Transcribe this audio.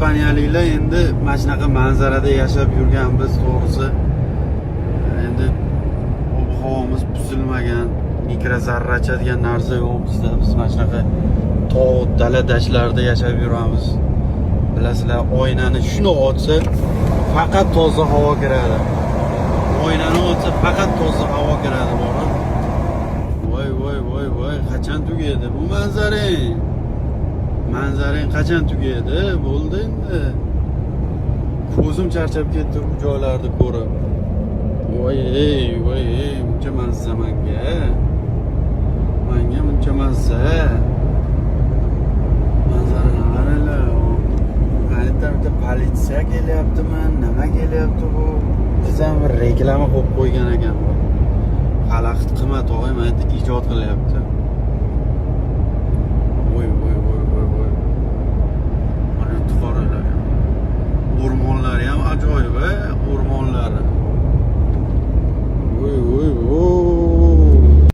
ispaniyaliklar endi mana shunaqa manzarada yashab yurganmiz, to'g'risi. Endi ob-havomiz buzilmagan, mikrozarracha degan narsa yo'q bizda. Biz mana shunaqa tog' dala dashtlarda yashab yuramiz. Bilasizlar, oynani shuni ochsa faqat toza havo kiradi. Oynani ochsa faqat toza havo kiradi, bolam. Voy, qachon tugaydi bu manzarang? Manzarang qachon tugaydi? Bo'ldi endi. Ko'zim charchab ketdi bu joylarni ko'rib. Voy, buncha mazza menga. Menga buncha mazza. Manzarani qaranglar. Ayniqsa politsiya kelyaptimi? Nima kelyapti bu? Biz ham reklama qo'yib qo'ygan ekan bu. Xalaqit qimmat og'ay, mana bu ijod qilyapti. Voy. Mana tuxoralar. O'rmonlar ham ajoyib, o'rmon